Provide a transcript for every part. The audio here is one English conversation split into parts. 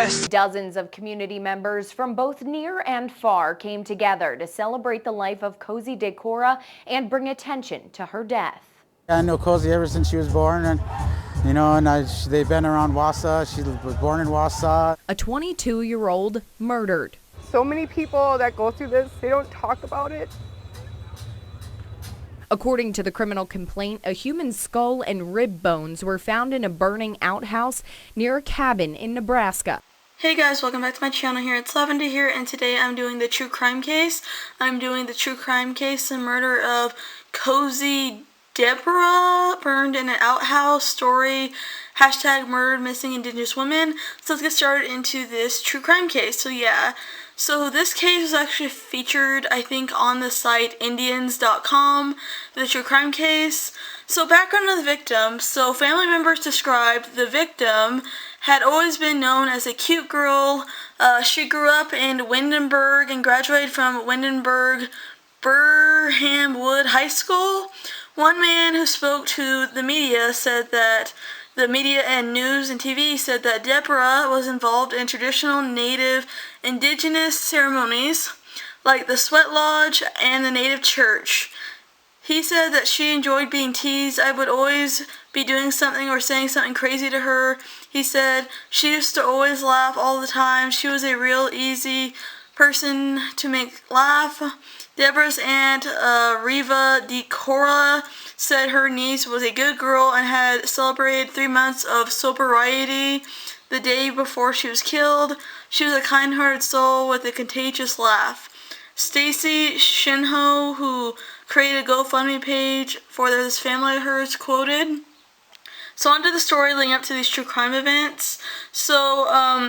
best. Dozens of community members from both near and far came together to celebrate the life of Kozee Decorah and bring attention to her death. I know Kozee ever since she was born, and they've been around Wausau. She was born in Wausau. A 22-year-old murdered. So many people that go through this, they don't talk about it. According to the criminal complaint, a human skull and rib bones were found in a burning outhouse near a cabin in Nebraska. Hey guys, welcome back to my channel here. It's Lavender here, and today I'm doing the true crime case. I'm doing the true crime case, the murder of Kozee Decorah, burned in an outhouse story, hashtag murdered missing Indigenous women. So let's get started into this true crime case. So this case was actually featured, I think, on the site Indians.com, the true crime case. So background of the victim. So family members described the victim had always been known as a cute girl. She grew up in Windenburg and graduated from Windenburg Burhamwood High School. One man who spoke to the media said that the media and news and TV said that Deborah was involved in traditional native indigenous ceremonies like the sweat lodge and the native church. He said that she enjoyed being teased. I would always be doing something or saying something crazy to her. He said she used to always laugh all the time. She was a real easy person to make laugh. Deborah's aunt, Kozee Decorah, said her niece was a good girl and had celebrated 3 months of sobriety the day before she was killed. She was a kind-hearted soul with a contagious laugh. Stacy Shinho, who created a GoFundMe page for this family of hers, quoted, so on to the story leading up to these true crime events. So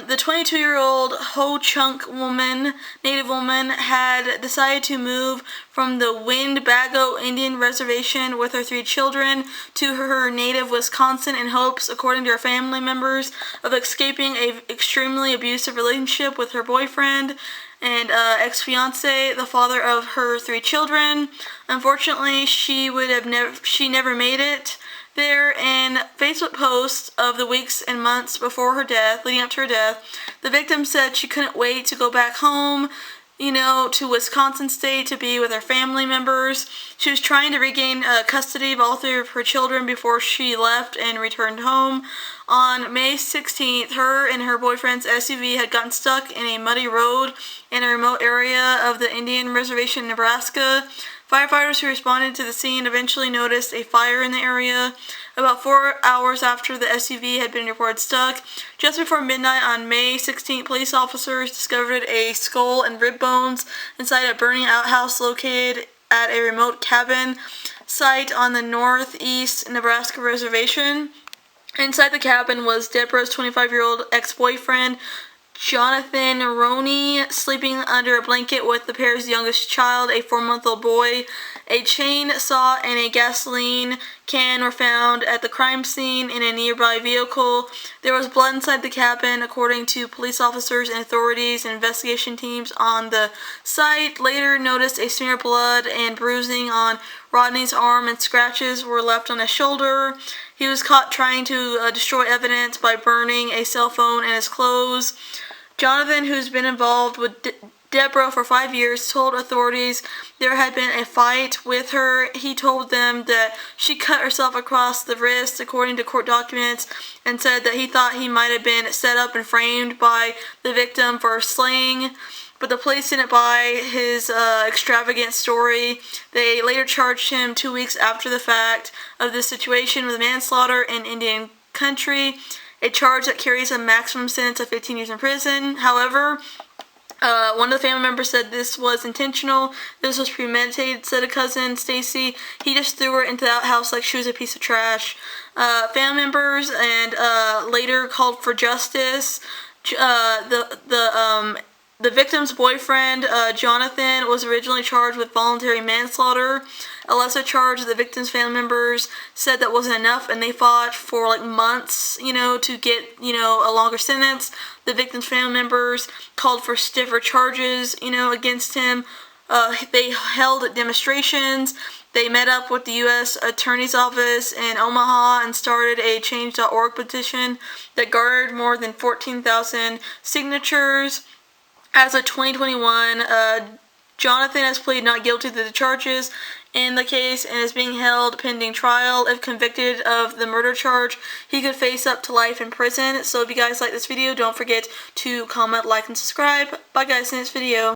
the 22-year-old Ho-Chunk woman, native woman, had decided to move from the Winnebago Indian Reservation with her 3 children to her native Wisconsin in hopes, according to her family members, of escaping an extremely abusive relationship with her boyfriend and ex-fiance, the father of her 3 children. Unfortunately, she never made it there. In Facebook posts of the weeks and months before her death, leading up to her death, the victim said she couldn't wait to go back home, to Wisconsin State to be with her family members. She was trying to regain custody of all 3 of her children before she left and returned home. On May 16th, her and her boyfriend's SUV had gotten stuck in a muddy road in a remote area of the Indian Reservation in Nebraska. Firefighters who responded to the scene eventually noticed a fire in the area. About 4 hours after the SUV had been reported stuck, just before midnight on May 16th, police officers discovered a skull and rib bones inside a burning outhouse located at a remote cabin site on the northeast Nebraska reservation. Inside the cabin was Deborah's 25-year-old ex-boyfriend, Jonathan Roney, sleeping under a blanket with the pair's youngest child, a 4-month-old boy. A chainsaw and a gasoline can were found at the crime scene in a nearby vehicle. There was blood inside the cabin, according to police officers and authorities and investigation teams on the site. Later noticed a smear of blood and bruising on Rodney's arm, and scratches were left on his shoulder. He was caught trying to destroy evidence by burning a cell phone and his clothes. Jonathan, who's been involved with Deborah for 5 years, told authorities there had been a fight with her. He told them that she cut herself across the wrist, according to court documents, and said that he thought he might have been set up and framed by the victim for slaying. But the police didn't buy his extravagant story. They later charged him 2 weeks after the fact of this situation with manslaughter in Indian country, a charge that carries a maximum sentence of 15 years in prison. However, one of the family members said this was intentional. This was premeditated, said a cousin, Stacy. He just threw her into the outhouse like she was a piece of trash. Family members and later called for justice. The victim's boyfriend, Jonathan, was originally charged with voluntary manslaughter. A lesser charge the victim's family members said that wasn't enough, and they fought for months, to get, a longer sentence. The victim's family members called for stiffer charges, against him. They held demonstrations. They met up with the U.S. Attorney's Office in Omaha and started a Change.org petition that garnered more than 14,000 signatures. As of 2021, Jonathan has pleaded not guilty to the charges in the case and is being held pending trial. If convicted of the murder charge, he could face up to life in prison. So if you guys like this video, don't forget to comment, like, and subscribe. Bye guys, in this video.